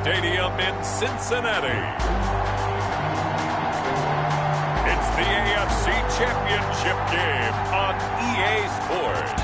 Stadium in Cincinnati. It's the AFC Championship game on EA Sports.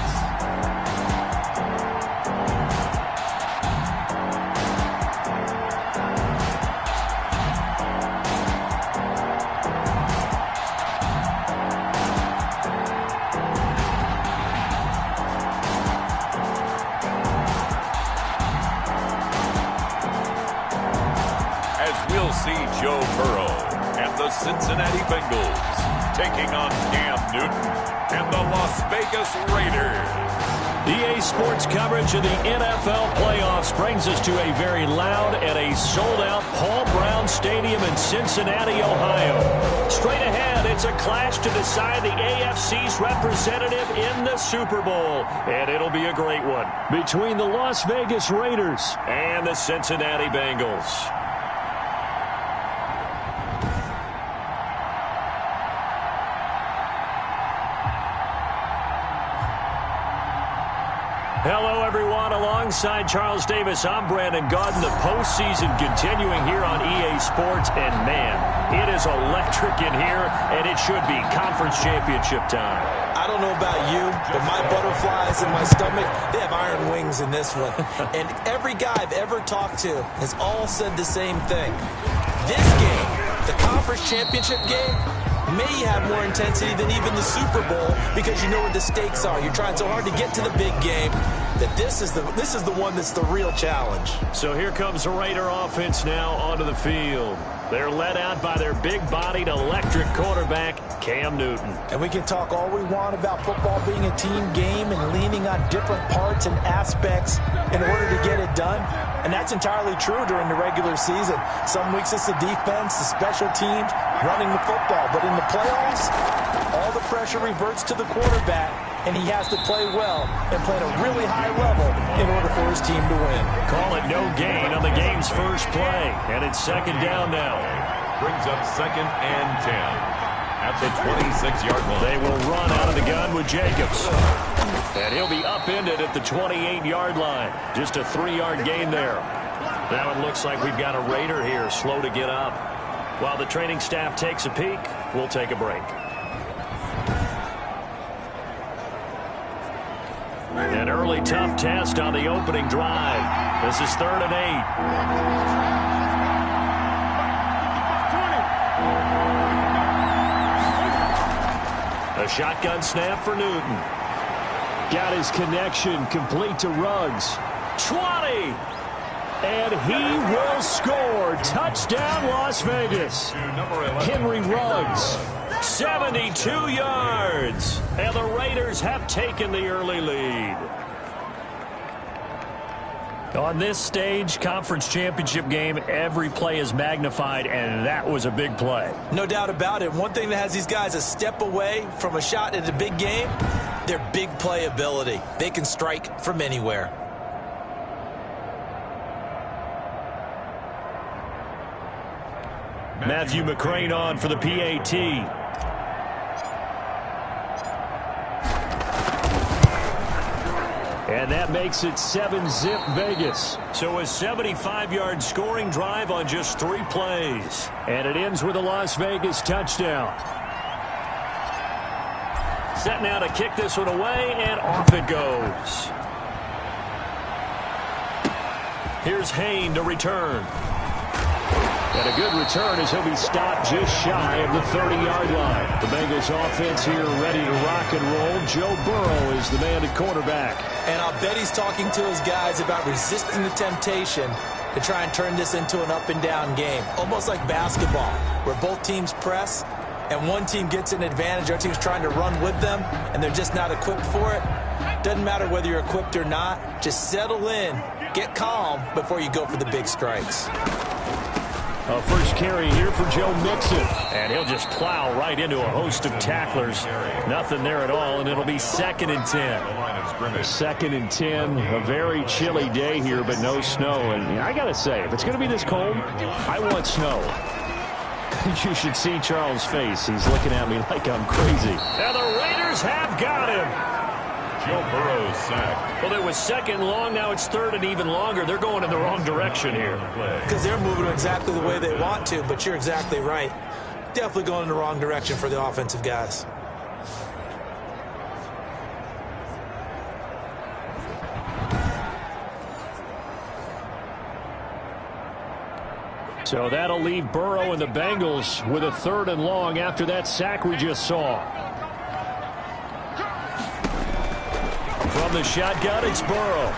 We'll see Joe Burrow and the Cincinnati Bengals taking on Cam Newton and the Las Vegas Raiders. EA Sports coverage of the NFL playoffs brings us to a very loud and a sold-out Paul Brown Stadium in Cincinnati, Ohio. Straight ahead, it's a clash to decide the AFC's representative in the Super Bowl, and it'll be a great one between the Las Vegas Raiders and the Cincinnati Bengals. Hello, everyone. Alongside Charles Davis, I'm Brandon Gaudin. The postseason continuing here on EA Sports. And, man, it is electric in here, and it should be conference championship time. I don't know about you, but my butterflies in my stomach, they have iron wings in this one. And every guy I've ever talked to has all said the same thing. This game, the conference championship game, may have more intensity than even the Super Bowl because you know what the stakes are. You're trying so hard to get to the big game that this is the one that's the real challenge. So here comes the Raider offense now onto the field. They're led out by their big-bodied electric quarterback, Cam Newton. And we can talk all we want about football being a team game and leaning on different parts and aspects in order to get it done. And that's entirely true during the regular season. Some weeks it's the defense, the special teams, running the football. But in the playoffs, all the pressure reverts to the quarterback, and he has to play well and play at a really high level in order for his team to win. Call it no gain on the game's first play, and it's second down now. Brings up 2nd and 10 at the 26-yard line. They will run out of the gun with Jacobs. And he'll be upended at the 28-yard line. Just a 3-yard gain there. Now it looks like we've got a Raider here, slow to get up. While the training staff takes a peek, we'll take a break. An early tough test on the opening drive. This is 3rd and 8. A shotgun snap for Newton. Got his connection complete to Ruggs. 20. And he will score. Touchdown, Las Vegas. Henry Ruggs. 72 yards. And the Raiders have taken the early lead. On this stage, conference championship game, every play is magnified, and that was a big play. No doubt about it. One thing that has these guys a step away from a shot at a big game, their big play ability. They can strike from anywhere. Matthew McCrane on for the PAT. And that makes it 7-zip Vegas. So a 75-yard scoring drive on just 3 plays. And it ends with a Las Vegas touchdown. Set now to kick this one away, and off it goes. Here's Hayne to return. And a good return as he'll be stopped just shy of the 30-yard line. The Bengals offense here ready to rock and roll. Joe Burrow is the man at quarterback. And I'll bet he's talking to his guys about resisting the temptation to try and turn this into an up-and-down game. Almost like basketball, where both teams press, and one team gets an advantage. Our team's trying to run with them, and they're just not equipped for it. Doesn't matter whether you're equipped or not. Just settle in, get calm before you go for the big strikes. A first carry here for Joe Mixon. And he'll just plow right into a host of tacklers. Nothing there at all, and it'll be 2nd and 10. 2nd and 10, a very chilly day here, but no snow. And I got to say, if it's going to be this cold, I want snow. You should see Charles' face. He's looking at me like I'm crazy. And the Raiders have got him. Joe Burrow's sack. Well, it was second long. Now it's third and even longer. They're going in the wrong direction here. Because they're moving exactly the way they want to, but you're exactly right. Definitely going in the wrong direction for the offensive guys. So that'll leave Burrow and the Bengals with a third and long after that sack we just saw. From the shotgun, it's Burrow.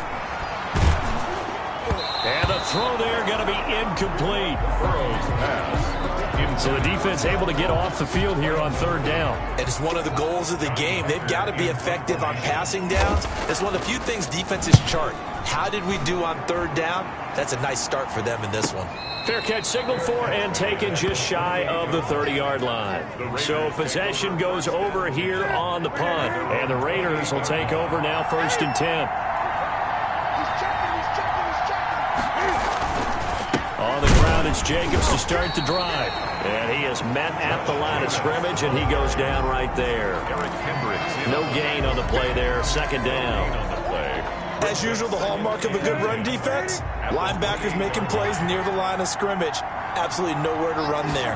And the throw there going to be incomplete. Burrow's pass. So the defense able to get off the field here on third down. And it's one of the goals of the game. They've got to be effective on passing downs. It's one of the few things defenses chart. How did we do on third down? That's a nice start for them in this one. Fair catch signaled for and taken just shy of the 30-yard line. So possession goes over here on the punt. And the Raiders will take over now, 1st and 10. On the ground, it's Jacobs to start the drive. And he is met at the line of scrimmage, and he goes down right there. No gain on the play there, 2nd down. As usual, the hallmark of a good run defense, linebackers making plays near the line of scrimmage. Absolutely nowhere to run there.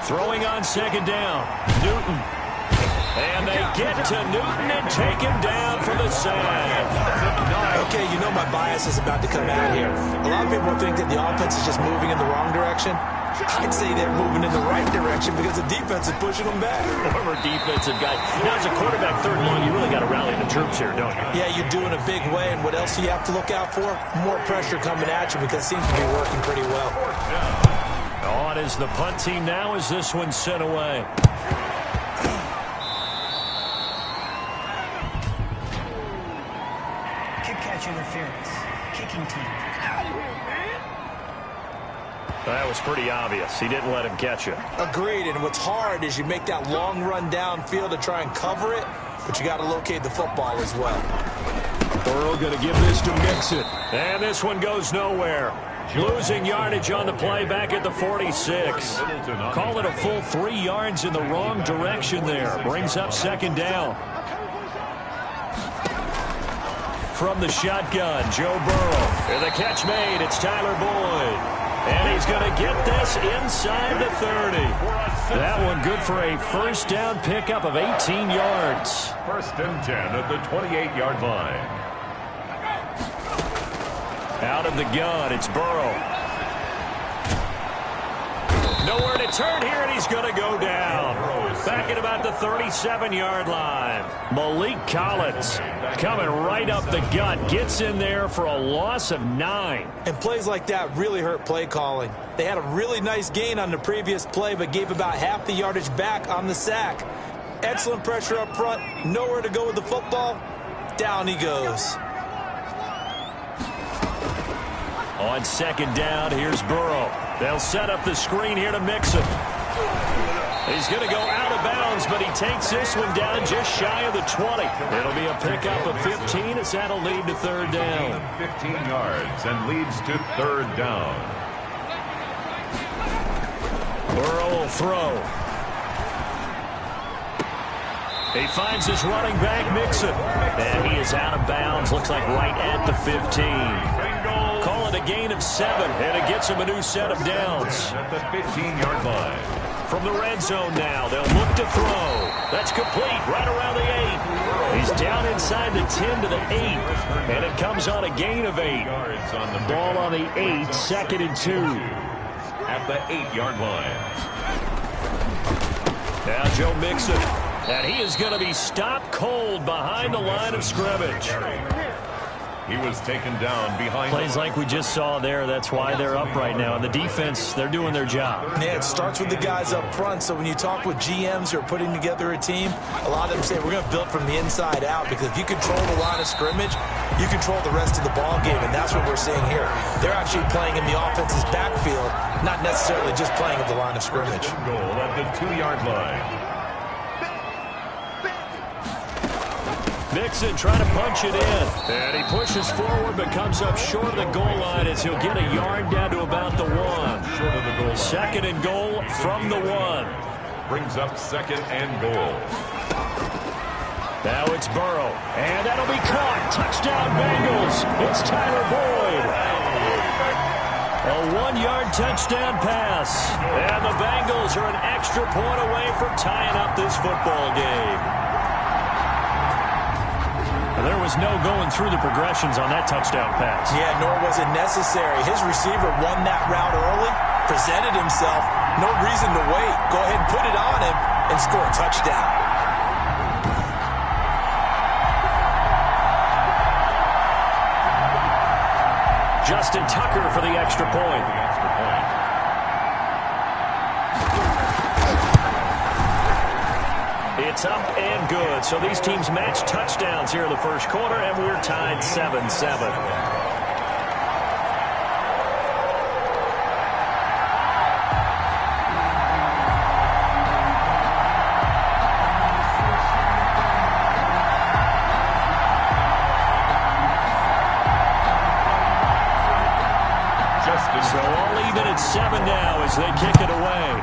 Throwing on 2nd down, Newton. And they get to Newton and take him down for the sack. Okay, you know my bias is about to come out here. A lot of people think that the offense is just moving in the wrong direction. I'd say they're moving in the right direction because the defense is pushing them back. Former defensive guy. Now, as a quarterback, 3rd and long, you really got to rally the troops here, don't you? Yeah, you do in a big way. And what else do you have to look out for? More pressure coming at you because it seems to be working pretty well. On is the punt team now as this one's sent away. Kick catch interference. Kicking team. That was pretty obvious. He didn't let him catch it. Agreed, and what's hard is you make that long run downfield to try and cover it, but you got to locate the football as well. Burrow going to give this to Mixon. And this one goes nowhere. Losing yardage on the play back at the 46. Call it a full 3 yards in the wrong direction there. Brings up 2nd down. From the shotgun, Joe Burrow. And the catch made. It's Tyler Boyd. And he's going to get this inside the 30. That one good for a 1st down pickup of 18 yards. 1st and 10 at the 28-yard line. Out of the gun, it's Burrow. Nowhere to turn here, and he's going to go down. Back at about the 37-yard line. Malik Collins coming right up the gut. Gets in there for a loss of 9. And plays like that really hurt play calling. They had a really nice gain on the previous play, but gave about half the yardage back on the sack. Excellent pressure up front. Nowhere to go with the football. Down he goes. On 2nd down, here's Burrow. They'll set up the screen here to Mixon. He's going to go out of bounds, but he takes this one down just shy of the 20. It'll be a pickup of 15 as that'll lead to 3rd down. 15 yards and leads to 3rd down. Burrow will throw. He finds his running back, Mixon. And he is out of bounds. Looks like right at the 15. Call it a gain of 7, and it gets him a new set of downs. At the 15-yard line. From the red zone now, they'll look to throw. That's complete right around the 8. He's down inside the 10 to the 8, and it comes on a gain of 8. Ball on the 8, 2nd and 2. At the 8-yard line. Now Joe Mixon, and he is going to be stopped cold behind the line of scrimmage. He was taken down behind. Plays like we just saw there. That's why they're up right now. And the defense, they're doing their job. Yeah, it starts with the guys up front. So when you talk with GMs who are putting together a team, a lot of them say we're going to build from the inside out, because if you control the line of scrimmage, you control the rest of the ball game, and that's what we're seeing here. They're actually playing in the offense's backfield, not necessarily just playing at the line of scrimmage. Goal at the 2-yard line. Mixon trying to punch it in. And he pushes forward but comes up short of the goal line as he'll get a yard down to about the 1. Short of the goal line. 2nd and goal from the 1. Brings up 2nd and goal. Now it's Burrow, and that'll be caught. Touchdown, Bengals. It's Tyler Boyd. A 1-yard touchdown pass. And the Bengals are an extra point away from tying up this football game. There was no going through the progressions on that touchdown pass. Yeah, nor was it necessary. His receiver won that route early, presented himself. No reason to wait. Go ahead and put it on him and score a touchdown. Justin Tucker for the extra point. It's up and good. So these teams match touchdowns here in the first quarter, and we're tied 7-7. So all even at 7 now as they kick it away.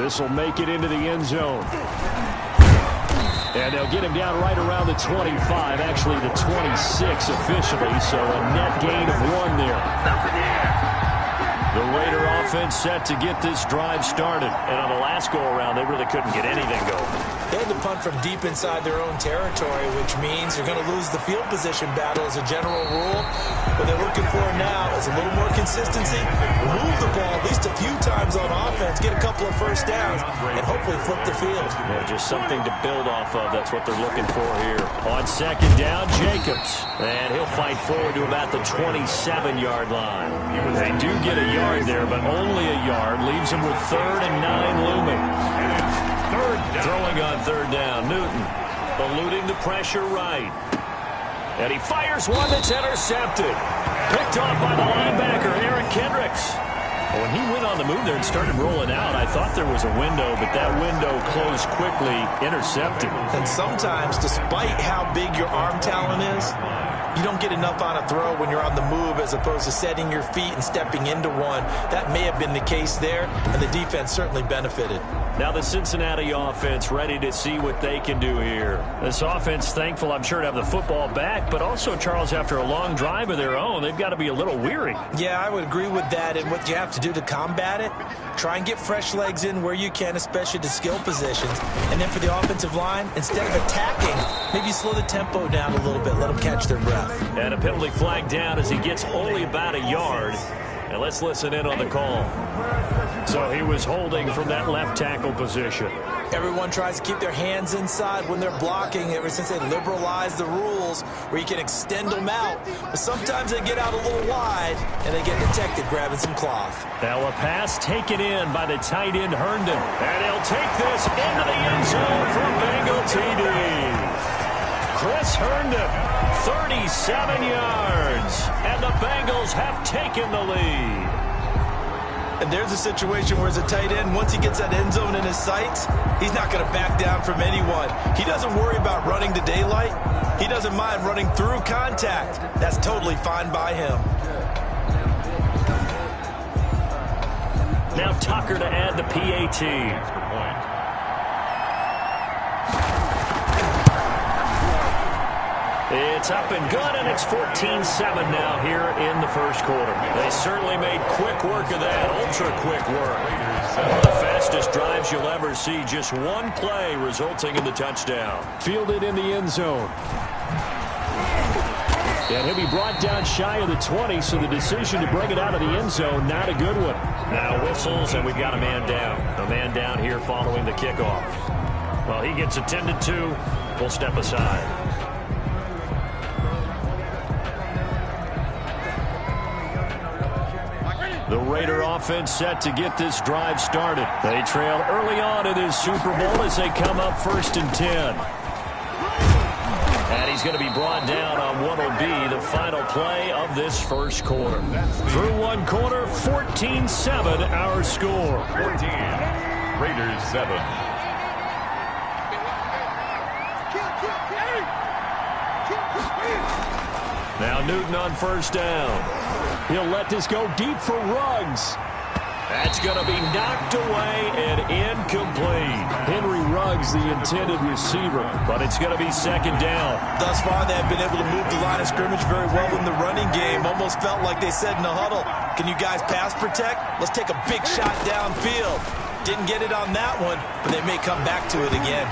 This will make it into the end zone. And they'll get him down right around the 25, actually the 26 officially, so a net gain of 1 there. The Raider offense set to get this drive started. And on the last go-around, they really couldn't get anything going. They had to punt from deep inside their own territory, which means you're going to lose the field position battle as a general rule. What they're looking for now is a little more consistency, move the ball at least a few times on offense, get a couple of first downs, and hopefully flip the field. Yeah, just something to build off of. That's what they're looking for here. On second down, Jacobs. And he'll fight forward to about the 27-yard line. They do get a yard there, but only a yard. Leaves him with 3rd and 9 looming. Throwing on 3rd down. Newton eluding the pressure right. And he fires one that's intercepted. Picked off by the linebacker, Eric Kendricks. When he went on the move there and started rolling out, I thought there was a window, but that window closed quickly, intercepted. And sometimes, despite how big your arm talent is, you don't get enough on a throw when you're on the move as opposed to setting your feet and stepping into one. That may have been the case there, and the defense certainly benefited. Now the Cincinnati offense ready to see what they can do here. This offense thankful, I'm sure, to have the football back, but also, Charles, after a long drive of their own, they've got to be a little weary. Yeah, I would agree with that, and what you have to do to combat it, try and get fresh legs in where you can, especially to skill positions. And then for the offensive line, instead of attacking, maybe slow the tempo down a little bit, let them catch their breath. And a penalty flag down as he gets only about a yard. And let's listen in on the call. So he was holding from that left tackle position. Everyone tries to keep their hands inside when they're blocking ever since they liberalized the rules where you can extend them out. But sometimes they get out a little wide and they get detected grabbing some cloth. Now a pass taken in by the tight end Herndon. And he'll take this into the end zone for Bengal TD. Chris Herndon, 37 yards. And the Bengals have taken the lead. And there's a situation where as a tight end, once he gets that end zone in his sights, he's not going to back down from anyone. He doesn't worry about running to daylight. He doesn't mind running through contact. That's totally fine by him. Now Tucker to add the PAT. It's up and good, and it's 14-7 now here in the first quarter. They certainly made quick work of that, ultra-quick work. One of the fastest drives you'll ever see, just one play resulting in the touchdown. Fielded in the end zone. And he'll be brought down shy of the 20, so the decision to bring it out of the end zone, not a good one. Now whistles, and we've got a man down. A man down here following the kickoff. Well, he gets attended to. We'll step aside. The Raider offense set to get this drive started. They trail early on in this Super Bowl as they come up 1st and 10. And he's going to be brought down on what will be the final play of this first quarter. Through one quarter, 14-7 our score. 14, Raiders 7. Now Newton on 1st down. He'll let this go deep for Ruggs. That's going to be knocked away and incomplete. Henry Ruggs, the intended receiver, but it's going to be second down. Thus far, they have been able to move the line of scrimmage very well in the running game. Almost felt like they said in the huddle, can you guys pass protect? Let's take a big shot downfield. Didn't get it on that one, but they may come back to it again.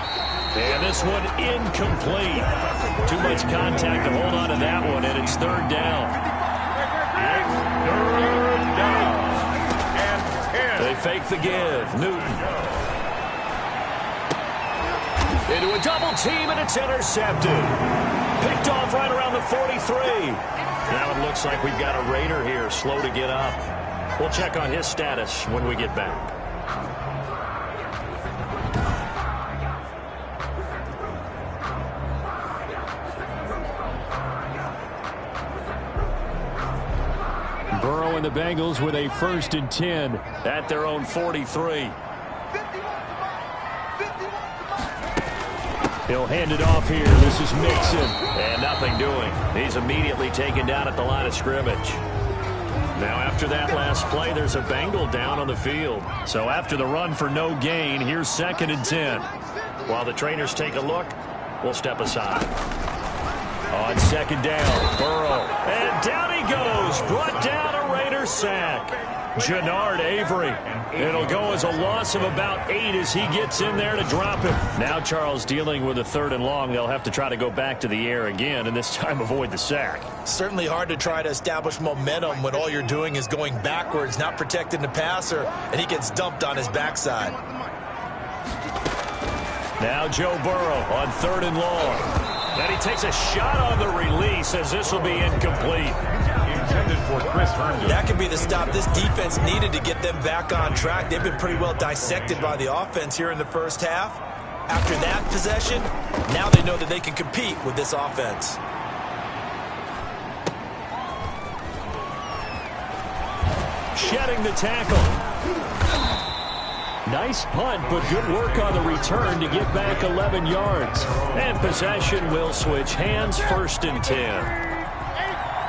And this one incomplete. Too much contact to hold on to that one, and it's third down. It's third down. They fake the give. Newton. Into a double team, and it's intercepted. Picked off right around the 43. Now it looks like we've got a Raider here, slow to get up. We'll check on his status when we get back. Burrow and the Bengals with a 1st and 10 at their own 43. He'll hand it off here. This is Mixon. And nothing doing. He's immediately taken down at the line of scrimmage. Now after that last play, there's a Bengal down on the field. So after the run for no gain, here's 2nd and 10. While the trainers take a look, we'll step aside. On 2nd down, Burrow. And down he goes. Brought down a Raider sack. Jannard Avery. It'll go as a loss of about 8 as he gets in there to drop him. Now Charles dealing with a 3rd and long. They'll have to try to go back to the air again, and this time avoid the sack. Certainly hard to try to establish momentum when all you're doing is going backwards, not protecting the passer, and he gets dumped on his backside. Now Joe Burrow on 3rd and long. Then he takes a shot on the release as this will be incomplete. That could be the stop this defense needed to get them back on track. They've been pretty well dissected by the offense here in the first half. After that possession, now they know that they can compete with this offense. Shedding the tackle. Nice punt, but good work on the return to get back 11 yards. And possession will switch hands, 1st and 10.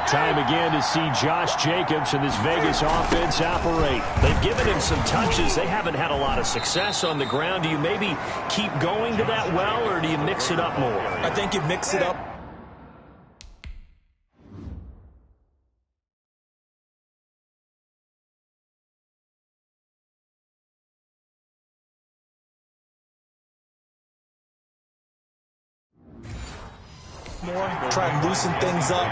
Time again to see Josh Jacobs and this Vegas offense operate. They've given him some touches. They haven't had a lot of success on the ground. Do you maybe keep going to that well, or do you mix it up more? I think you mix it up. Try and loosen things up.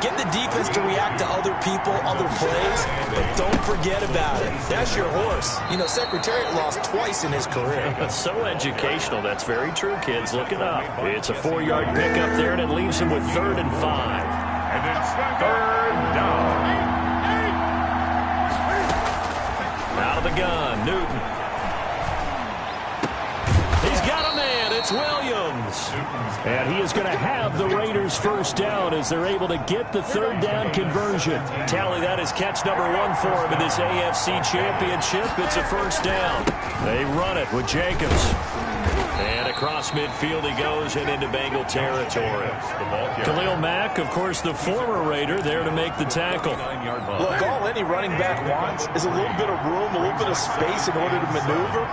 Get the defense to react to other people, other plays, but don't forget about it. That's your horse. You know, Secretariat lost twice in his career. That's so educational. That's very true, kids. Look it up. It's a 4-yard pickup there, and it leaves him with 3rd and 5. And it's 3rd down. Out of the gun, Newton. He's got a man. It's Williams. And he is going to have the Raiders' 1st down as they're able to get the 3rd down conversion. Tally, that is catch number 1 for him in this AFC Championship. It's a 1st down. They run it with Jacobs. And across midfield he goes and into Bengal territory. Khalil Mack, of course, the former Raider, there to make the tackle. Look, all any running back wants is a little bit of room, a little bit of space in order to maneuver.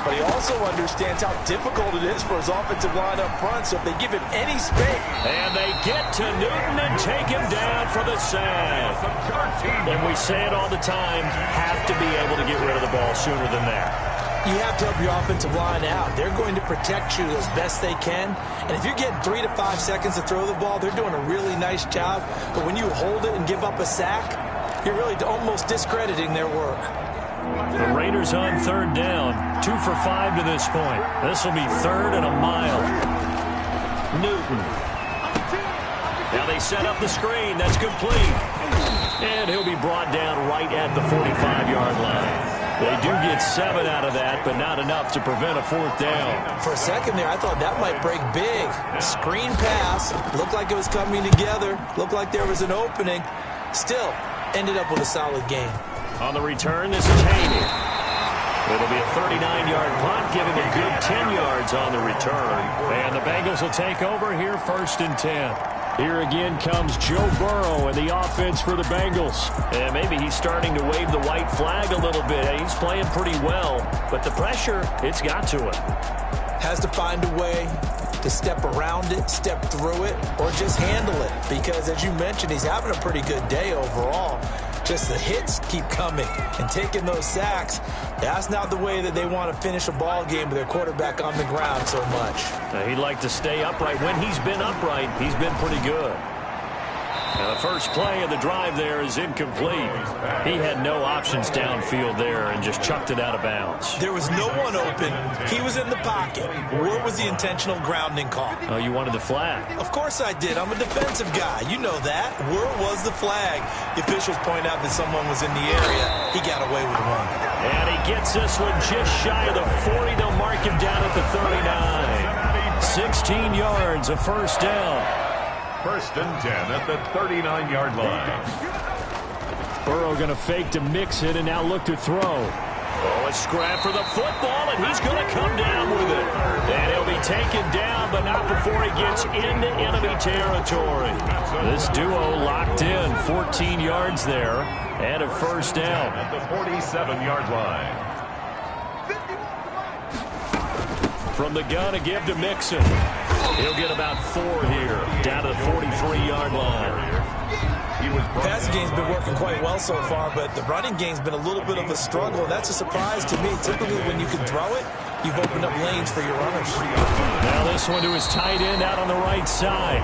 But he also understands how difficult it is for his offensive line up front, so if they give him any space. And they get to Newton and take him down for the sack. And we say it all the time, have to be able to get rid of the ball sooner than that. You have to help your offensive line out. They're going to protect you as best they can. And if you're getting 3 to 5 seconds to throw the ball, they're doing a really nice job. But when you hold it and give up a sack, you're really almost discrediting their work. The Raiders on 3rd down. 2 for 5 to this point. This will be 3rd and a mile. Newton. Now they set up the screen. That's complete. And he'll be brought down right at the 45-yard line. They do get 7 out of that, but not enough to prevent a 4th down. For a second there, I thought that might break big. Screen pass. Looked like it was coming together. Looked like there was an opening. Still, ended up with a solid game. On the return, this is Haney. It'll be a 39-yard punt, giving a good 10 yards on the return. And the Bengals will take over here 1st and 10. Here again comes Joe Burrow and the offense for the Bengals. And maybe he's starting to wave the white flag a little bit. He's playing pretty well, but the pressure, it's got to him. Has to find a way to step around it, step through it, or just handle it. Because as you mentioned, he's having a pretty good day overall. Just the hits keep coming and taking those sacks. That's not the way that they want to finish a ball game with their quarterback on the ground so much. He'd like to stay upright. When he's been upright, he's been pretty good. Now the first play of the drive there is incomplete. He had no options downfield there and just chucked it out of bounds. There was no one open. He was in the pocket. Where was the intentional grounding call? Oh, you wanted the flag? Of course I did. I'm a defensive guy. You know that. Where was the flag? The officials point out that someone was in the area. He got away with one. And he gets this one just shy of the 40. They'll mark him down at the 39. 16 yards, a first down. First and 10 at the 39-yard line. Burrow going to fake to mix it and now look to throw. Oh, a scrap for the football, and he's going to come down with it. And he'll be taken down, but not before he gets into enemy territory. This duo locked in, 14 yards there, and a first down. At the 47-yard line. From the gun, a give to Mixon. He'll get about 4 here, down to the 43-yard line. Passing game's been working quite well so far, but the running game's been a little bit of a struggle, and that's a surprise to me. Typically, when you can throw it, you've opened up lanes for your runners. Now this one to his tight end out on the right side.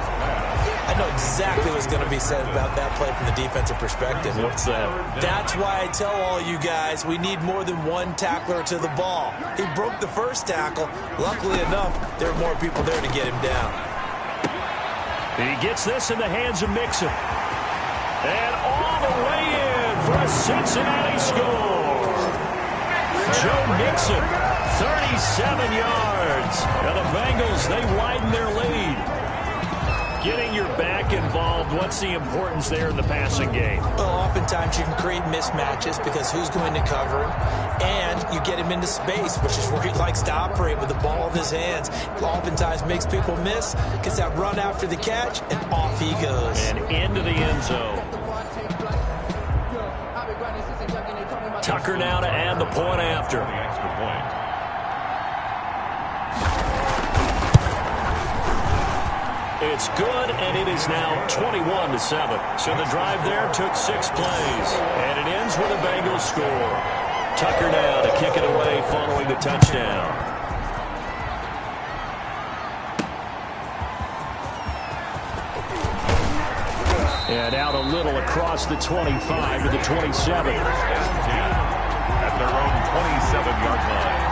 I know exactly what's going to be said about that play from the defensive perspective. What's that? That's why I tell all you guys we need more than one tackler to the ball. He broke the first tackle. Luckily enough, there are more people there to get him down. He gets this in the hands of Mixon. And all the way in for a Cincinnati score. Joe Mixon, 37 yards. Now the Bengals, they widen their lead. Getting your back involved, what's the importance there in the passing game? Well, oftentimes you can create mismatches because who's going to cover him? And you get him into space, which is where he likes to operate with the ball in his hands. Oftentimes makes people miss, gets that run after the catch, and off he goes. And into the end zone. Tucker now to add the point after. The extra point. It's good, and it is now 21-7. So the drive there took 6 plays, and it ends with a Bengals score. Tucker now to kick it away following the touchdown. And out a little across the 25 to the 27. At their own 27-yard line.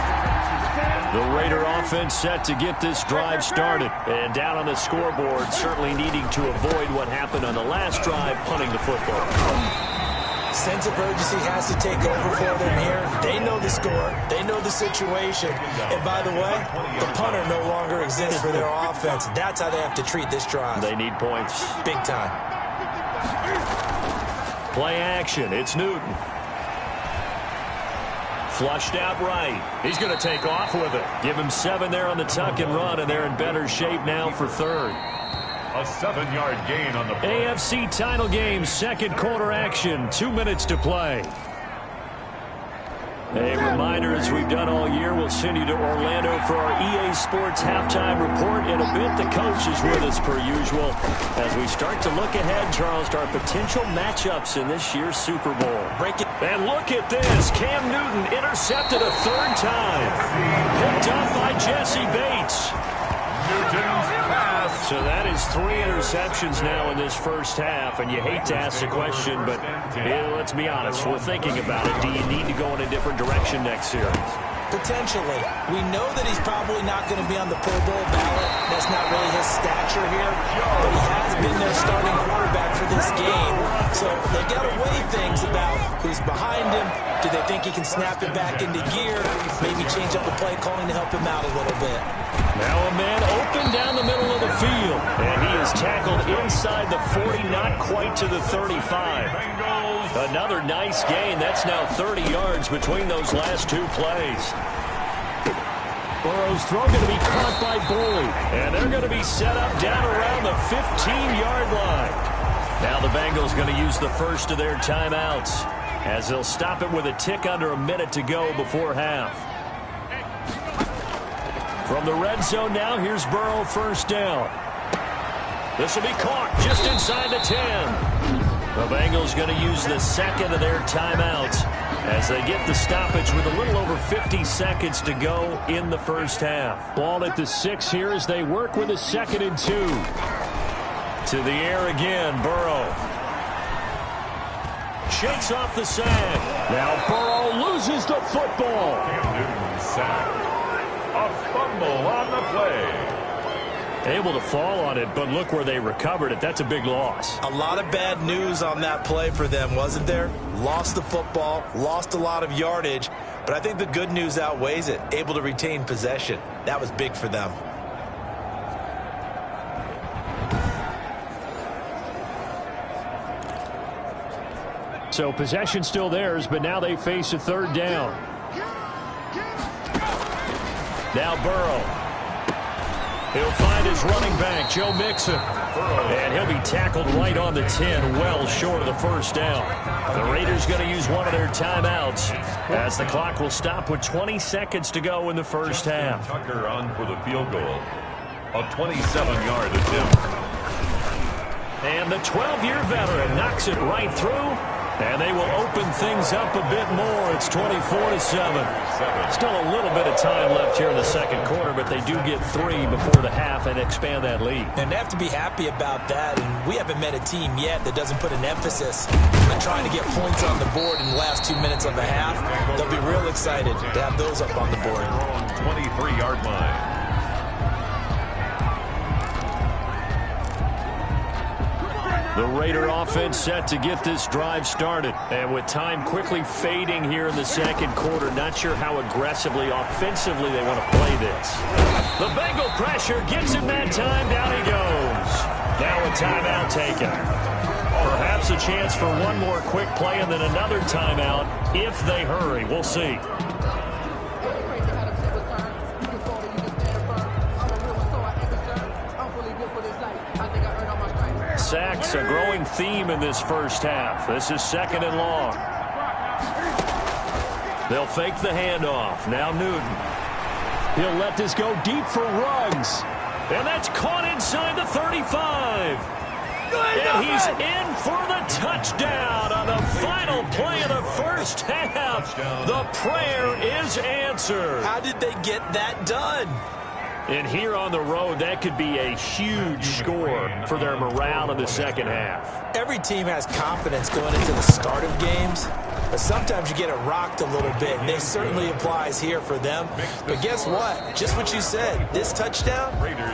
The Raider offense set to get this drive started. And down on the scoreboard, certainly needing to avoid what happened on the last drive, punting the football. Sense of urgency has to take over for them here. They know the score. They know the situation. And by the way, the punter no longer exists for their offense. That's how they have to treat this drive. They need points. Big time. Play action. It's Newton. Flushed out right. He's going to take off with it. Give him 7 there on the tuck and run, and they're in better shape now for third. A 7-yard gain on the play. AFC title game, second quarter action. 2 minutes to play. A reminder, as we've done all year, we'll send you to Orlando for our EA Sports halftime report. In a bit, the coach is with us per usual as we start to look ahead, Charles, to our potential matchups in this year's Super Bowl. Break it. And look at this. Cam Newton intercepted a 3rd time. Picked up by Jesse Bates. Newton's pass. So that is 3 interceptions now in this first half, and you hate to ask the question, but let's be honest, we're thinking about it. Do you need to go in a different direction next series? Potentially. We know that he's probably not going to be on the Pro Bowl ballot. That's not really his stature here, but he has been their starting quarterback for this game. So they've got to weigh things about who's behind him. Do they think he can snap it back into gear? Maybe change up the play calling to help him out a little bit. Now a man open down the middle of the field, and he is tackled inside the 40, not quite to the 35. Another nice gain. That's now 30 yards between those last 2 plays. Burrow's throw going to be caught by Boley. And they're going to be set up down around the 15-yard line. Now the Bengals going to use the first of their timeouts, as they'll stop it with a tick under a minute to go before half. From the red zone now, here's Burrow, first down. This will be caught just inside the 10. The Bengals going to use the second of their timeouts as they get the stoppage with a little over 50 seconds to go in the first half. Ball at the 6 here as they work with a 2nd and 2. To the air again, Burrow. Shakes off the sack. Now Burrow loses the football. Cam Newton sacked. A fumble on the play. Able to fall on it, but look where they recovered it. That's a big loss. A lot of bad news on that play for them, wasn't there? Lost the football, lost a lot of yardage, but I think the good news outweighs it. Able to retain possession. That was big for them. So possession still theirs, but now they face a 3rd down. Now Burrow. He'll find his running back, Joe Mixon. And he'll be tackled right on the 10, well short of the first down. The Raiders going to use one of their timeouts as the clock will stop with 20 seconds to go in the first half. Tucker on for the field goal. A 27-yard attempt. And the 12-year veteran knocks it right through. And they will open things up a bit more. It's 24-7. Still a little bit of time left here in the second quarter, but they do get 3 before the half and expand that lead. And they have to be happy about that. And we haven't met a team yet that doesn't put an emphasis on trying to get points on the board in the last 2 minutes of the half. They'll be real excited to have those up on the board. 23-yard line. The Raider offense set to get this drive started. And with time quickly fading here in the second quarter, not sure how aggressively, offensively they want to play this. The Bengal pressure gets him that time. Down he goes. Now a timeout taken. Perhaps a chance for one more quick play and then another timeout if they hurry. We'll see. Sacks, a growing theme in this first half. This is 2nd and long. They'll fake the handoff. Now Newton. He'll let this go deep for Ruggs. And that's caught inside the 35. And he's in for the touchdown on the final play of the first half. The prayer is answered. How did they get that done? And here on the road, that could be a huge score for their morale in the second half. Every team has confidence going into the start of games, but sometimes you get it rocked a little bit, and it certainly applies here for them. But guess what? Just what you said, this touchdown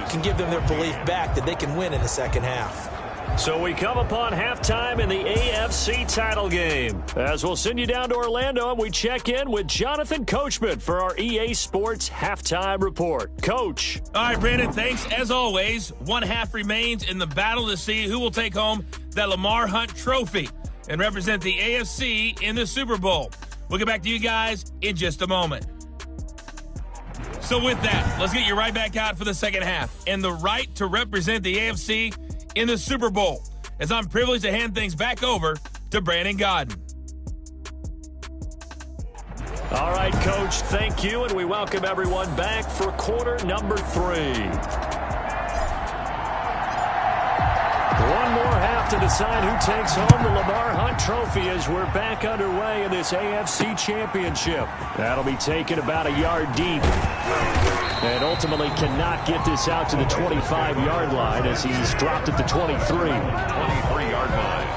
can give them their belief back that they can win in the second half. So we come upon halftime in the AFC title game. As we'll send you down to Orlando and we check in with Jonathan Coachman for our EA Sports Halftime Report. Coach. All right, Brandon, thanks. As always, one half remains in the battle to see who will take home that Lamar Hunt trophy and represent the AFC in the Super Bowl. We'll get back to you guys in just a moment. So with that, let's get you right back out for the second half and the right to represent the AFC in the Super Bowl, as I'm privileged to hand things back over to Brandon Godden. All right, Coach, thank you, and we welcome everyone back for quarter number 3. One more half to decide who takes home the Lamar Hunt trophy as we're back underway in this AFC championship. That'll be taken about a yard deep. And ultimately cannot get this out to the 25-yard line as he's dropped at the 23. 23-yard line.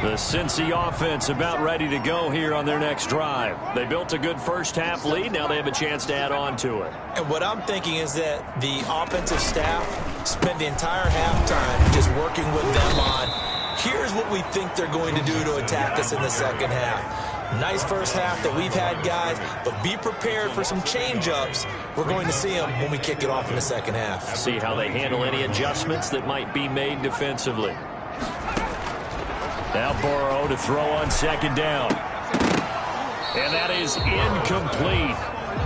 The Cincy offense about ready to go here on their next drive. They built a good first half lead. Now they have a chance to add on to it. And what I'm thinking is that the offensive staff spent the entire halftime just working with them on, here's what we think they're going to do to attack us in the second half. Nice first half that we've had, guys, but be prepared for some change-ups. We're going to see them when we kick it off in the second half. See how they handle any adjustments that might be made defensively. Now Burrow to throw on second down. And that is incomplete.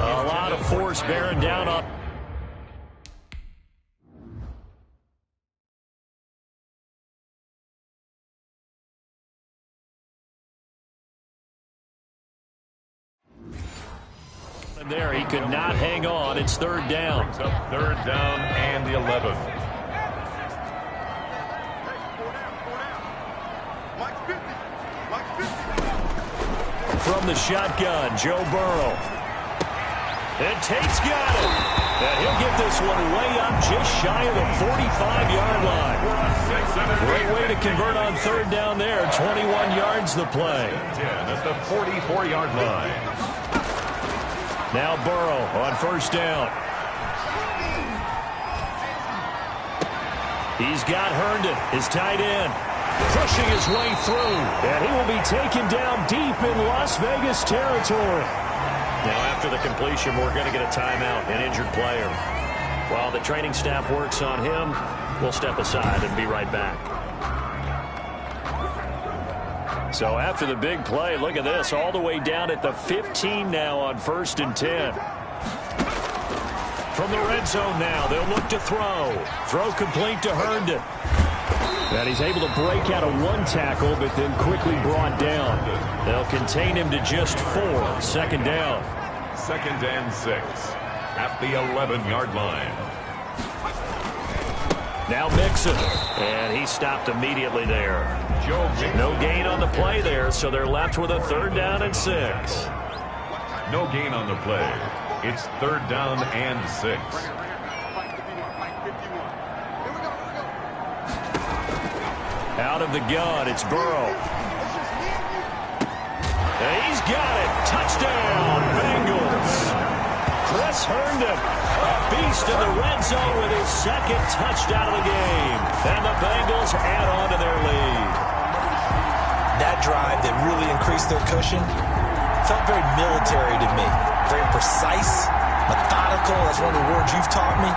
A lot of force bearing down on. And there, he could not hang on. It's third down. Brings up third down and the 11. From the shotgun, Joe Burrow. And Tate's got it. And he'll get this one way up just shy of the 45-yard line. Great way to convert on third down there. 21 yards the play. 10 at the 44-yard line. Now Burrow on first down. He's got Herndon, his tight end, pushing his way through. And he will be taken down deep in Las Vegas territory. Now after the completion, we're going to get a timeout, an injured player. While the training staff works on him, we'll step aside and be right back. So after the big play, look at this, all the way down at the 15 now on 1st and 10. From the red zone now, they'll look to throw. Throw complete to Herndon. And he's able to break out of one tackle, but then quickly brought down. They'll contain him to just 4. Second down. 2nd and 6 at the 11-yard line. Now Mixon, and he stopped immediately there. No gain on the play there, so they're left with a 3rd down and 6. No gain on the play. It's 3rd down and 6. Out of the gun, it's Burrow. And he's got it. Touchdown, Bengals. Chris Herndon, a beast in the red zone with his 2nd touchdown of the game. And the Bengals add on to their lead. That drive that really increased their cushion felt very military to me. Very precise, methodical. That's one of the words you've taught me.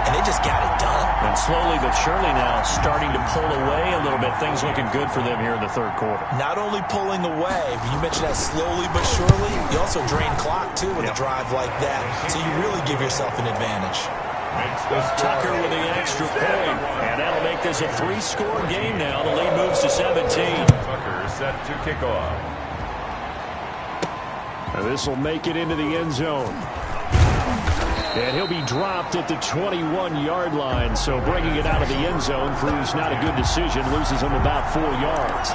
And they just got it done. And slowly but surely now starting to pull away a little bit. Things looking good for them here in the 3rd quarter. Not only pulling away, but you mentioned that slowly but surely. You also drain clock, too, with a drive like that. So you really give yourself an advantage. Tucker with the extra point. And that'll make this a 3-score game now. The lead moves to 17. Tucker set to kick off. And this will make it into the end zone. And he'll be dropped at the 21-yard line. So bringing it out of the end zone proves not a good decision. Loses him about 4 yards.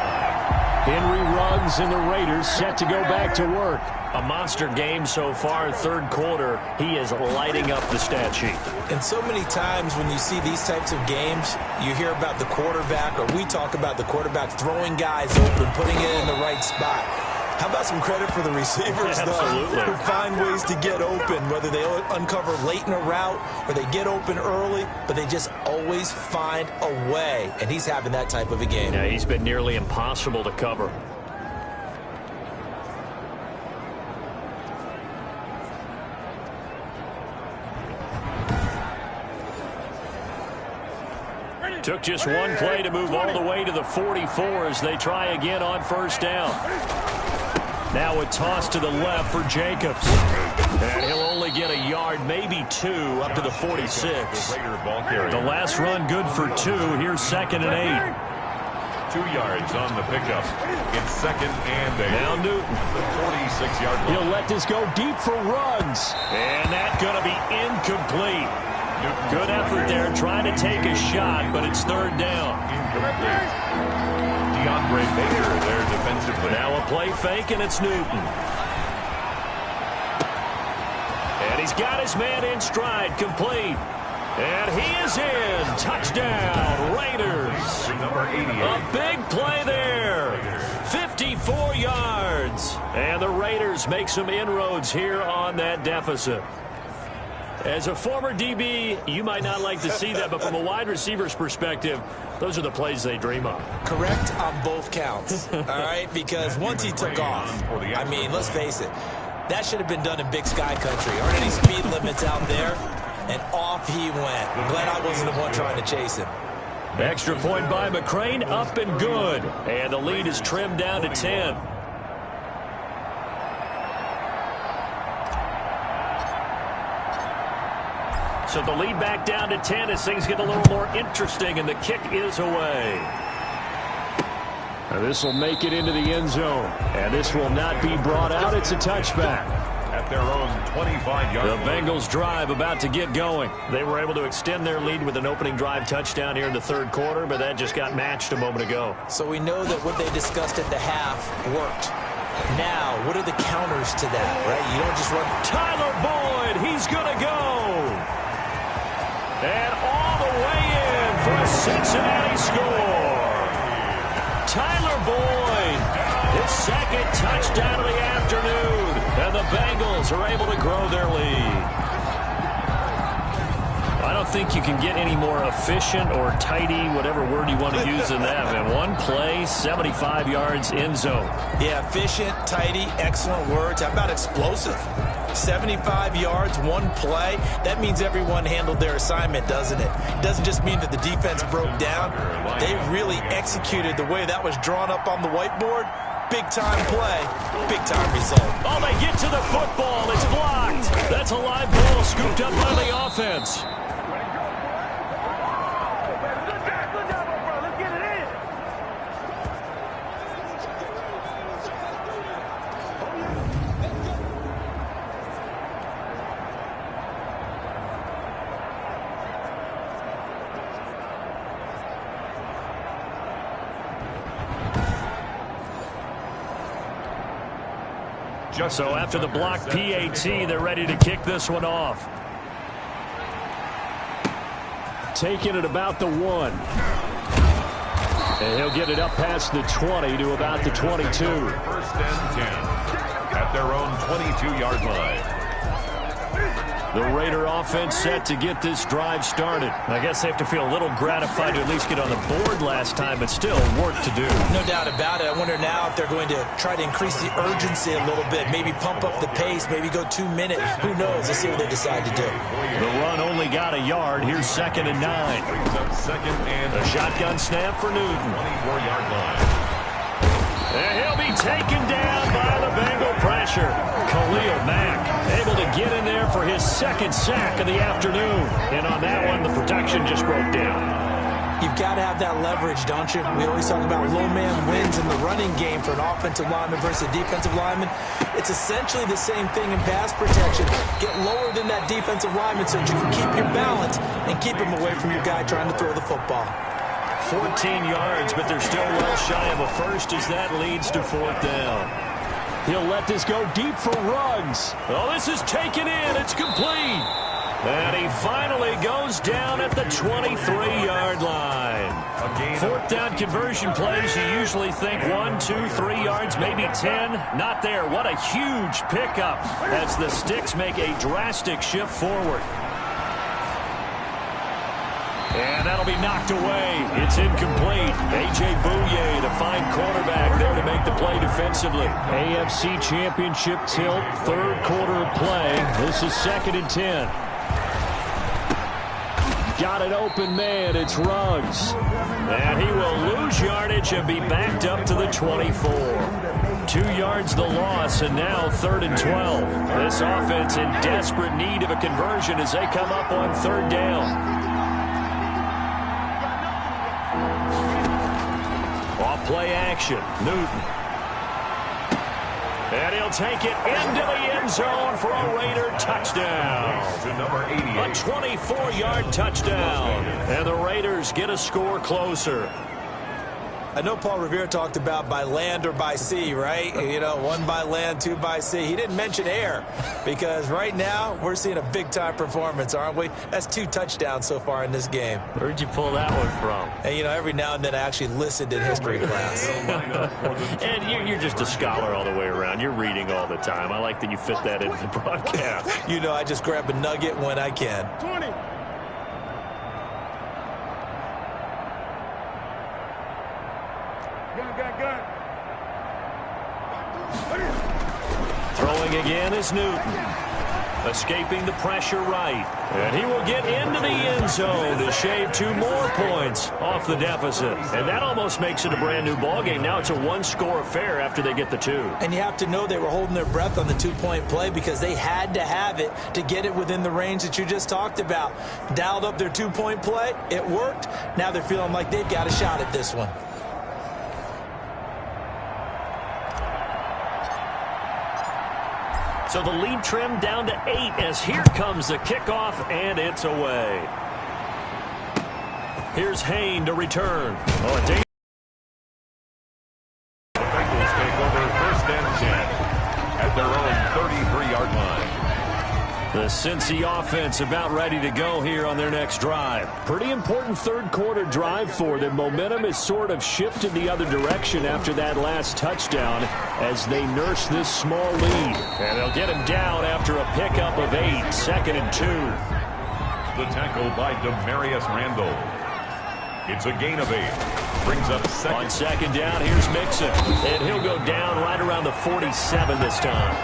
Henry Ruggs and the Raiders set to go back to work. A monster game so far, 3rd quarter. He is lighting up the stat sheet. And so many times when you see these types of games, you hear about the quarterback, or we talk about the quarterback throwing guys open, putting it in the right spot. How about some credit for the receivers, though, who find ways to get open, whether they uncover late in a route or they get open early, but they just always find a way. And he's having that type of a game. Yeah, he's been nearly impossible to cover. Took just one play to move all the way to the 44 as they try again on 1st down. Now a toss to the left for Jacobs. And he'll only get a yard, maybe 2, up to the 46. The last run good for 2. Here's 2nd and 8. 2 yards on the pickup. It's 2nd and 8. Now Newton. The 46-yard line. He'll let this go deep for Ruggs. And that's going to be incomplete. Good effort there, trying to take a shot, but it's 3rd down. Incomplete. DeAndre Baker there defensively. Now a play fake, and it's Newton. And he's got his man in stride, complete. And he is in. Touchdown, Raiders. Number 88. A big play there. 54 yards. And the Raiders make some inroads here on that deficit. As a former DB, you might not like to see that, but from a wide receiver's perspective, those are the plays they dream of. Correct on both counts, all right? Because once he took off, I mean, let's face it, that should have been done in Big Sky Country. Aren't any speed limits out there? And off he went. I'm glad I wasn't the one trying to chase him. Extra point by McCrane, up and good. And the lead is trimmed down to 10. So the lead back down to 10 as things get a little more interesting, and the kick is away. This will make it into the end zone, and this will not be brought out. It's a touchback. At their own 25-yard line. The Bengals drive about to get going. They were able to extend their lead with an opening drive touchdown here in the third quarter, but that just got matched a moment ago. So we know that what they discussed at the half worked. Now, what are the counters to that, right? You don't just run. Tyler Boyd, he's going to go. And all the way in for a Cincinnati score. Tyler Boyd, his second touchdown of the afternoon. And the Bengals are able to grow their lead. I don't think you can get any more efficient or tidy, whatever word you want to use in that. And one play, 75 yards, end zone. Yeah, efficient, tidy, excellent words. How about explosive? 75 yards, one play. That means everyone handled their assignment, doesn't it? It doesn't just mean that the defense broke down. They really executed the way that was drawn up on the whiteboard. Big-time play, big-time result. Oh, they get to the football. It's blocked. That's a live ball scooped up by the offense. So after the blocked PAT, they're ready to kick this one off. Taking it about the 1. And he'll get it up past the 20 to about the 22. First and 10 at their own 22-yard line. The Raider offense set to get this drive started. I guess they have to feel a little gratified to at least get on the board last time, but still work to do. No doubt about it. I wonder now if they're going to try to increase the urgency a little bit, maybe pump up the pace, maybe go 2 minute. Who knows? Let's see what they decide to do. The run only got a yard. Here's 2nd and 9. Second and a shotgun snap for Newton. 24-yard line. And he'll be taken down by the Bengal pressure. Khalil Mack able to get in there for his second sack of the afternoon. And on that one, the protection just broke down. You've got to have that leverage, don't you? We always talk about low man wins in the running game for an offensive lineman versus a defensive lineman. It's essentially the same thing in pass protection. Get lower than that defensive lineman so that you can keep your balance and keep him away from your guy trying to throw the football. 14 yards, but they're still well shy of a first as that leads to 4th down. He'll let this go deep for Ruggs. Oh, this is taken in. It's complete. And he finally goes down at the 23-yard line. 4th down conversion plays, you usually think 1, 2, 3 yards, maybe 10. Not there. What a huge pickup as the Sticks make a drastic shift forward. And that'll be knocked away. It's incomplete. A.J. Bouye, the fine quarterback, there to make the play defensively. AFC Championship tilt, third quarter of play. This is 2nd and 10. Got an open man. It's Ruggs. And he will lose yardage and be backed up to the 24. 2 yards the loss, and now 3rd and 12. This offense in desperate need of a conversion as they come up on 3rd down. Play action. Newton. And he'll take it into the end zone for a Raider touchdown. To number 88. A 24-yard touchdown. And the Raiders get a score closer. I know Paul Revere talked about by land or by sea, right? You know, 1 by land, 2 by sea. He didn't mention air because right now we're seeing a big-time performance, aren't we? That's 2 touchdowns so far in this game. Where'd you pull that one from? And, you know, every now and then I actually listened in history class. And you're just a scholar all the way around. You're reading all the time. I like that you fit that into the broadcast. You know, I just grab a nugget when I can. 20. Throwing again is Newton. escaping the pressure right. And he will get into the end zone to shave 2 more points off the deficit. And that almost makes it a brand-new ballgame. Now it's a 1-score affair after they get the 2. And you have to know they were holding their breath on the 2-point play because they had to have it to get it within the range that you just talked about. Dialed up their 2-point play. It worked. Now they're feeling like they've got a shot at this one. So the lead trimmed down to 8 as here comes the kickoff, and it's away. Here's Hain to return. Oh, a the Bengals take over 1st and 10 at their own 33-yard line. The Cincy offense about ready to go here on their next drive. Pretty important third-quarter drive for them. Momentum has sort of shifted the other direction after that last touchdown as they nurse this small lead. And they'll get him down after a pickup of 8, 2nd and 2. The tackle by Demarius Randall. It's a gain of 8. Brings up 2nd. On 2nd down, here's Mixon. And he'll go down right around the 47 this time.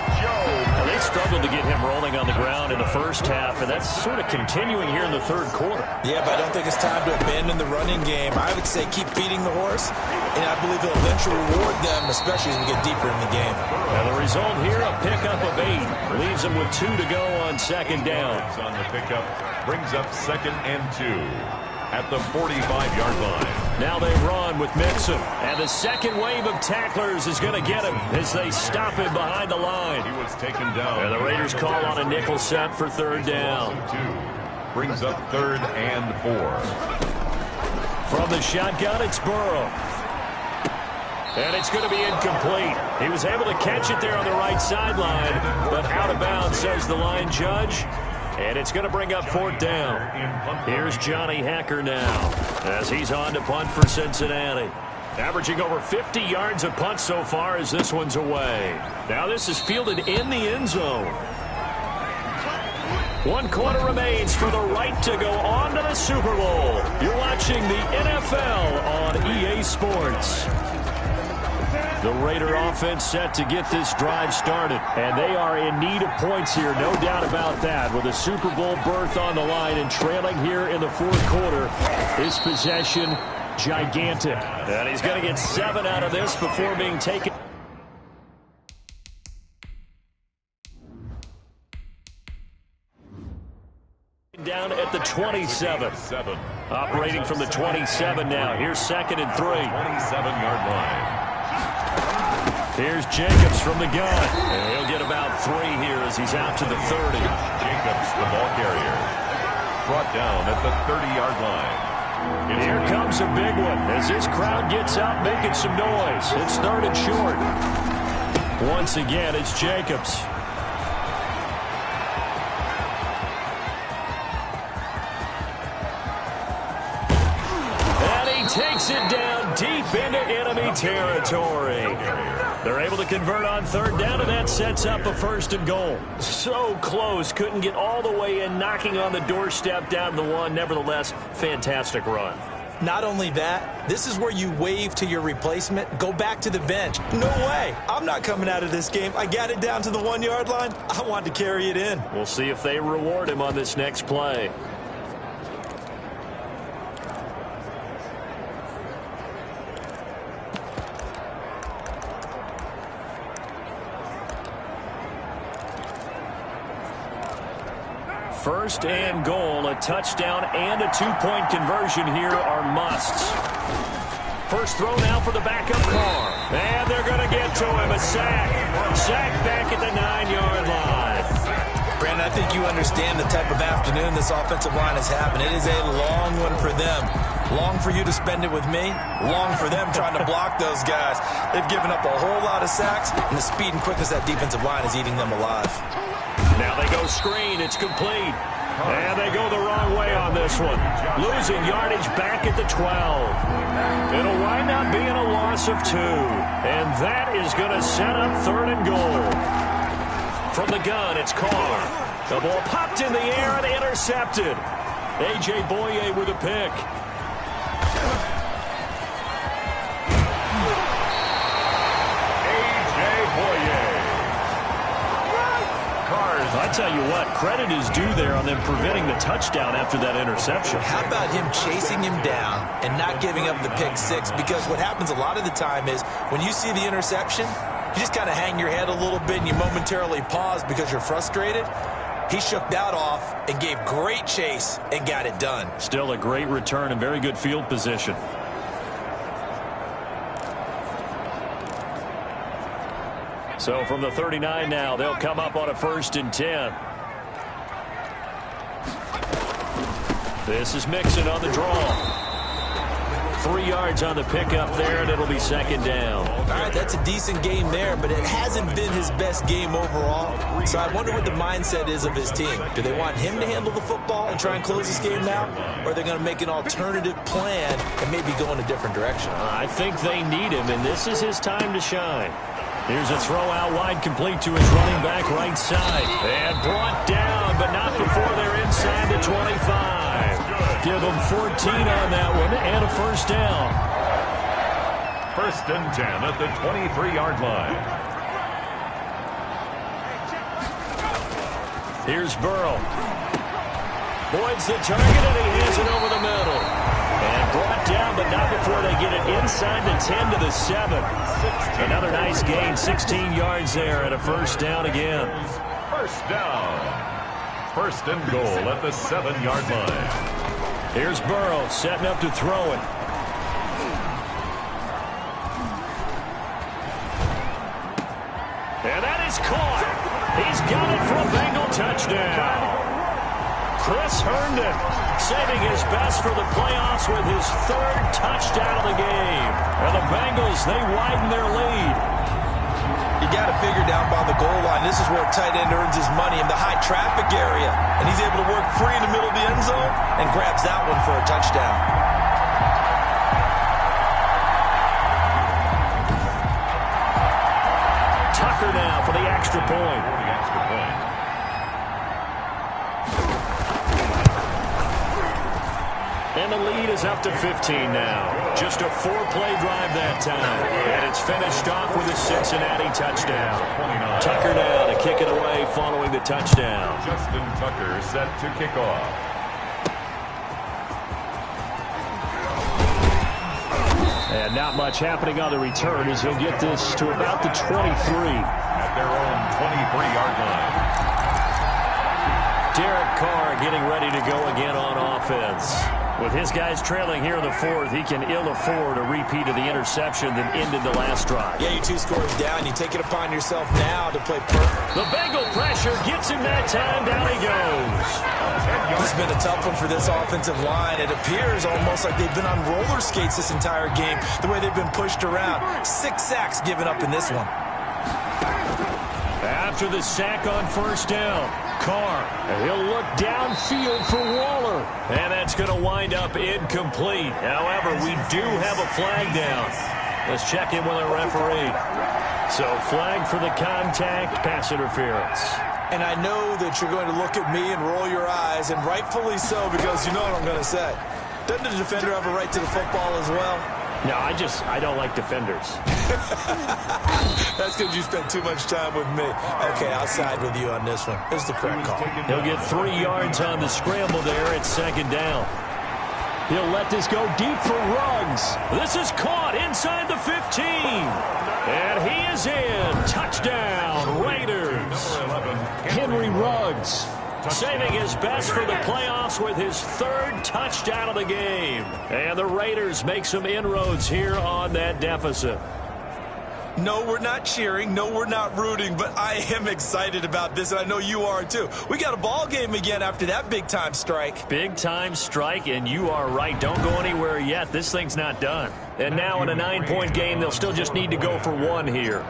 Now, they struggled to get him rolling on the ground in the first half, and that's sort of continuing here in the third quarter. Yeah, but I don't think it's time to abandon the running game. I would say keep feeding the horse, and I believe it'll eventually reward them, especially as we get deeper in the game. Now, the result here, a pickup of 8. Leaves them with 2 to go on 2nd down. On the pickup, brings up 2nd and 2. At the 45-yard line. Now they run with Mixon. And the second wave of tacklers is going to get him as they stop him behind the line. He was taken down. And the Raiders call on a nickel set for 3rd down. 2. Brings up 3rd and 4. From the shotgun, it's Burrow. And it's going to be incomplete. He was able to catch it there on the right sideline, but out of bounds, says the line judge. And it's going to bring up 4th down. Here's Johnny Hacker now as he's on to punt for Cincinnati. Averaging over 50 yards a punt so far as this one's away. Now this is fielded in the end zone. 1 quarter remains for the right to go on to the Super Bowl. You're watching the NFL on EA Sports. The Raider offense set to get this drive started. And they are in need of points here, no doubt about that. With a Super Bowl berth on the line and trailing here in the 4th quarter. This possession, gigantic. And he's going to get 7 out of this before being taken. Down at the 27. Operating from the 27 now. Here's 2nd and 3. 27-yard line. Here's Jacobs from the gun. And he'll get about 3 here as he's out to the 30. Jacobs, the ball carrier. Brought down at the 30-yard line. Here comes a big one as this crowd gets out making some noise. It's 3rd and short. Once again, it's Jacobs. And he takes it down deep into enemy territory. They're able to convert on 3rd down, and that sets up a 1st and goal. So close, couldn't get all the way in, knocking on the doorstep down to the 1. Nevertheless, fantastic run. Not only that, this is where you wave to your replacement, go back to the bench. No way. I'm not coming out of this game. I got it down to the 1-yard line. I wanted to carry it in. We'll see if they reward him on this next play. First and goal, a touchdown and a 2-point conversion here are musts. First throw now for the backup Carr. And they're going to get to him. A sack. Sack back at the 9-yard line. Brandon, I think you understand the type of afternoon this offensive line is having. It is a long one for them. Long for you to spend it with me. Long for them trying to block those guys. They've given up a whole lot of sacks, and the speed and quickness of that defensive line is eating them alive. Now they go screen. It's complete. And they go the wrong way on this one. Losing yardage back at the 12. It'll wind up being a loss of 2. And that is going to set up 3rd and goal. From the gun, it's Carr. The ball popped in the air and intercepted. A.J. Boye with a pick. I tell you what, credit is due there on them preventing the touchdown after that interception. How about him chasing him down and not giving up the pick six? Because what happens a lot of the time is when you see the interception, you just kind of hang your head a little bit and you momentarily pause because you're frustrated. He shook that off and gave great chase and got it done. Still a great return and very good field position. So from the 39 now, they'll come up on a 1st and 10. This is Mixon on the draw. 3 yards on the pickup there, and it'll be 2nd down. All right, that's a decent game there, but it hasn't been his best game overall. So I wonder what the mindset is of his team. Do they want him to handle the football and try and close this game out? Or are they going to make an alternative plan and maybe go in a different direction? I think they need him, and this is his time to shine. Here's a throw out wide, complete to his running back right side. And brought down, but not before they're inside the 25. Give them 14 on that one and a 1st down. 1st and 10 at the 23-yard line. Here's Burrow. Boyd's the target, and he hands it over the middle. And brought down, but not before they get it inside the 10 to the 7. Another nice gain, 16 yards there, and a 1st down again. 1st down. 1st and goal at the 7-yard line. Here's Burrow setting up to throw it. And that is caught. He's got it for a Bengal touchdown. Chris Herndon saving his best for the playoffs with his 3rd touchdown of the game. And the Bengals, they widen their lead. You got to figure down by the goal line. This is where a tight end earns his money in the high traffic area. And he's able to work free in the middle of the end zone and grabs that one for a touchdown. Tucker now for the extra point. And the lead is up to 15 now. Just a 4-play drive that time. And it's finished off with a Cincinnati touchdown. Tucker now to kick it away following the touchdown. Justin Tucker set to kick off. And not much happening on the return as he'll get this to about the 23. At their own 23-yard line. Derek Carr getting ready to go again on offense. With his guys trailing here in the 4th, he can ill afford a repeat of the interception that ended the last drive. Yeah, you're 2 scores down. You take it upon yourself now to play perfect. The Bengal pressure gets him that time. Down he goes. This has been a tough one for this offensive line. It appears almost like they've been on roller skates this entire game, the way they've been pushed around. 6 sacks given up in this one. After the sack on 1st down, Carr, he'll look downfield for Waller. And that's going to wind up incomplete. However, we do have a flag down. Let's check in with our referee. So flag for the contact, pass interference. And I know that you're going to look at me and roll your eyes, and rightfully so, because you know what I'm going to say. Doesn't the defender have a right to the football as well? No, I don't like defenders. That's because you spent too much time with me. Okay, I'll side with you on this one. This is the correct call. He'll get 3 yards on the scramble there at 2nd down. He'll let this go deep for Ruggs. This is caught inside the 15. And he is in. Touchdown, Raiders. Henry Ruggs saving his best for the playoffs with his 3rd touchdown of the game. And the Raiders make some inroads here on that deficit. No, we're not cheering. No, we're not rooting. But I am excited about this, and I know you are too. We got a ball game again after that big-time strike. Big-time strike, and you are right. Don't go anywhere yet. This thing's not done. And now in a 9-point game, they'll still just need to go for 1 here.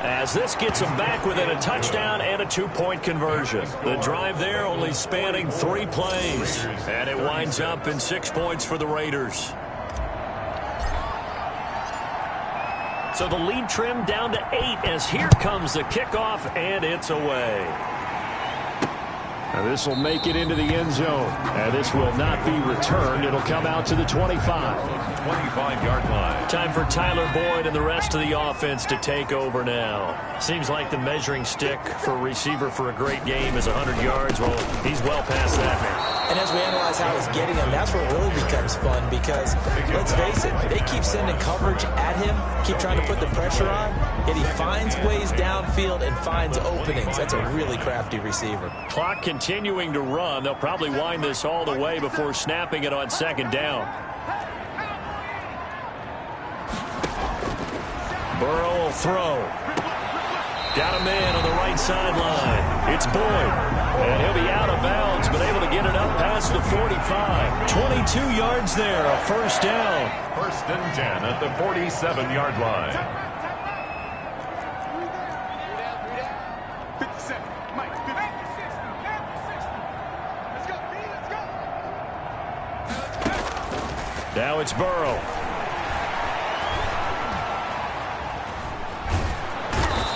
As this gets them back within a touchdown and a 2-point conversion. The drive there only spanning 3 plays. And it winds up in 6 points for the Raiders. So the lead trimmed down to 8 as here comes the kickoff, and it's away. And this will make it into the end zone. And this will not be returned. It'll come out to the 25. 25-yard line. Time for Tyler Boyd and the rest of the offense to take over now. Seems like the measuring stick for a receiver for a great game is 100 yards. Well, he's well past that now. And as we analyze how he's getting them, that's where it really becomes fun because, let's face it, they keep sending coverage at him, keep trying to put the pressure on, yet he finds ways downfield and finds openings. That's a really crafty receiver. Clock continuing to run. They'll probably wind this all the way before snapping it on second down. Burrow will throw. Got a man on the right sideline. It's Boyd. And he'll be out of bounds, but able to get it up past the 45. 22 yards there, a first down. First and 10 at the 47-yard line. Now it's Burrow.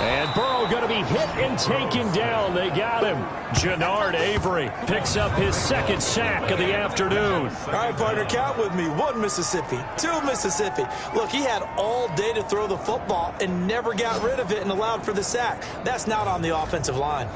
And Burrow going to be hit and taken down. They got him. Jannard Avery picks up his second sack of the afternoon. All right, partner, count with me. 1 Mississippi, 2 Mississippi. Look, he had all day to throw the football and never got rid of it and allowed for the sack. That's not on the offensive line.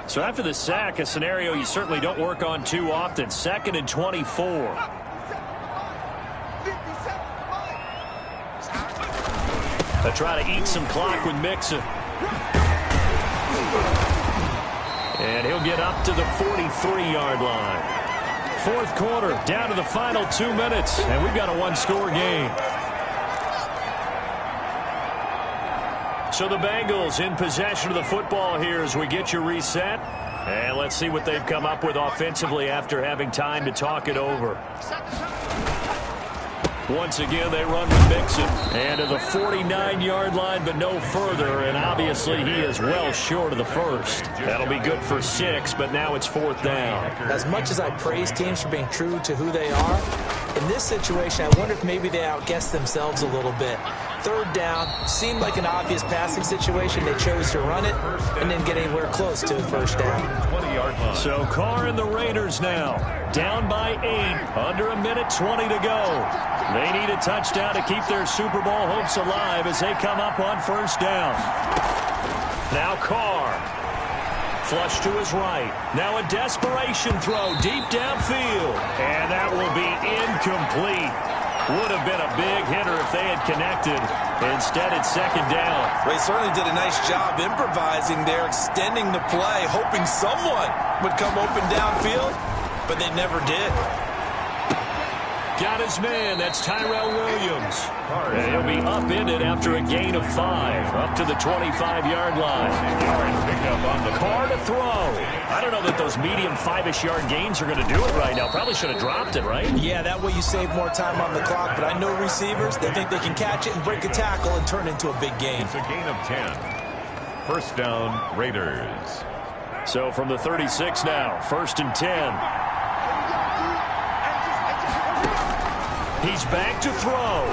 So after the sack, a scenario you certainly don't work on too often. 2nd and 24. They try to eat some clock with Mixon. And he'll get up to the 43-yard line. 4th quarter, down to the final 2 minutes, and we've got a one-score game. So the Bengals in possession of the football here as we get you reset. And let's see what they've come up with offensively after having time to talk it over. Once again, they run with Mixon. And to the 49-yard line, but no further. And obviously, he is well short of the first. That'll be good for 6, but now it's 4th down. As much as I praise teams for being true to who they are, in this situation, I wonder if maybe they outguessed themselves a little bit. 3rd down seemed like an obvious passing situation. They chose to run it and didn't get anywhere close to a first down. So Carr and the Raiders now down by 8, under 1:20 to go. They need a touchdown to keep their Super Bowl hopes alive as they come up on first down. Now Carr. Flush to his right. Now a desperation throw deep downfield. And that will be incomplete. Would have been a big hitter if they had connected. Instead, it's 2nd down. They certainly did a nice job improvising there, extending the play, hoping someone would come open downfield, but they never did. Got his man. That's Tyrell Williams. And he'll be upended after a gain of 5, up to the 25-yard line. Carr to throw. I don't know that those medium 5-ish yard gains are going to do it right now. Probably should have dropped it, right? Yeah, that way you save more time on the clock. But I know receivers, they think they can catch it and break a tackle and turn it into a big gain. It's a gain of 10. First down, Raiders. So from the 36 now, 1st and 10. He's back to throw.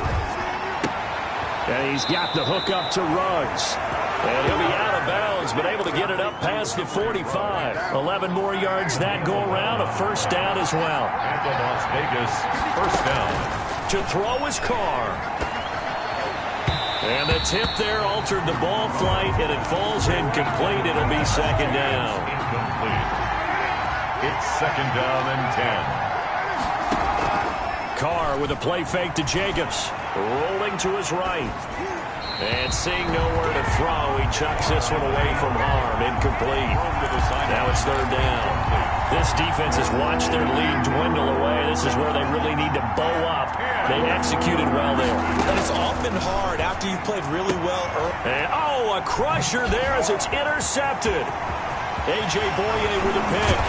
And he's got the hook up to Ruggs. And he'll be out of bounds, but able to get it up past the 45. 11 more yards that go around, a first down as well. At the Las Vegas, first down. To throw is Carr. And the tip there altered the ball flight, and it falls incomplete. It'll be 2nd down. Incomplete. It's 2nd down and 10. Carr with a play fake to Jacobs. Rolling to his right. And seeing nowhere to throw, he chucks this one away from harm. Incomplete. Now it's 3rd down. This defense has watched their lead dwindle away. This is where they really need to bow up. They executed well there. And it's often hard after you've played really well early. And, a crusher there as it's intercepted. A.J. Boye with a pick.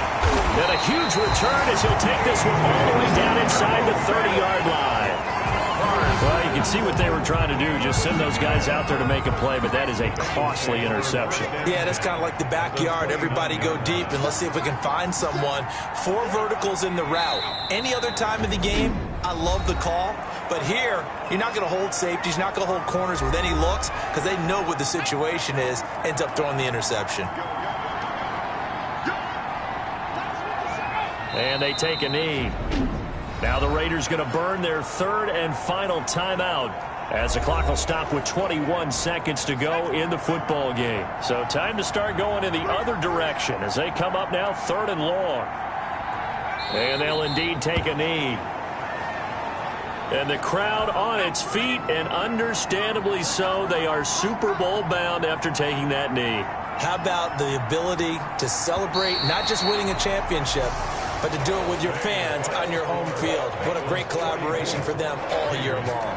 And a huge return as he'll take this one all the way down inside the 30-yard line. Well, you can see what they were trying to do, just send those guys out there to make a play, but that is a costly interception. Yeah, that's kind of like the backyard. Everybody go deep, and let's see if we can find someone. 4 verticals in the route. Any other time of the game, I love the call. But here, you're not going to hold safeties, you're not going to hold corners with any looks because they know what the situation is, ends up throwing the interception. And they take a knee. Now the Raiders going to burn their 3rd and final timeout as the clock will stop with 21 seconds to go in the football game. So time to start going in the other direction as they come up now 3rd and long. And they'll indeed take a knee. And the crowd on its feet, and understandably so. They are Super Bowl bound after taking that knee. How about the ability to celebrate not just winning a championship, but to do it with your fans on your home field? What a great collaboration for them all year long.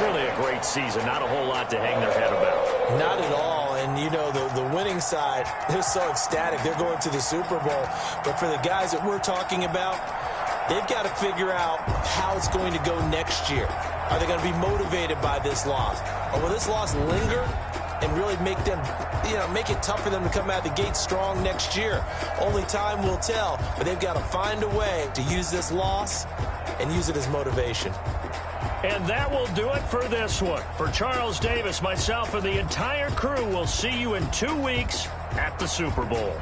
Really a great season. Not a whole lot to hang their head about. Not at all. And, you know, the winning side, they're so ecstatic. They're going to the Super Bowl. But for the guys that we're talking about, they've got to figure out how it's going to go next year. Are they going to be motivated by this loss? Or will this loss linger and really make them, make it tough for them to come out the gate strong next year? Only time will tell, but they've got to find a way to use this loss and use it as motivation. And that will do it for this one. For Charles Davis, myself, and the entire crew, we'll see you in 2 weeks at the Super Bowl.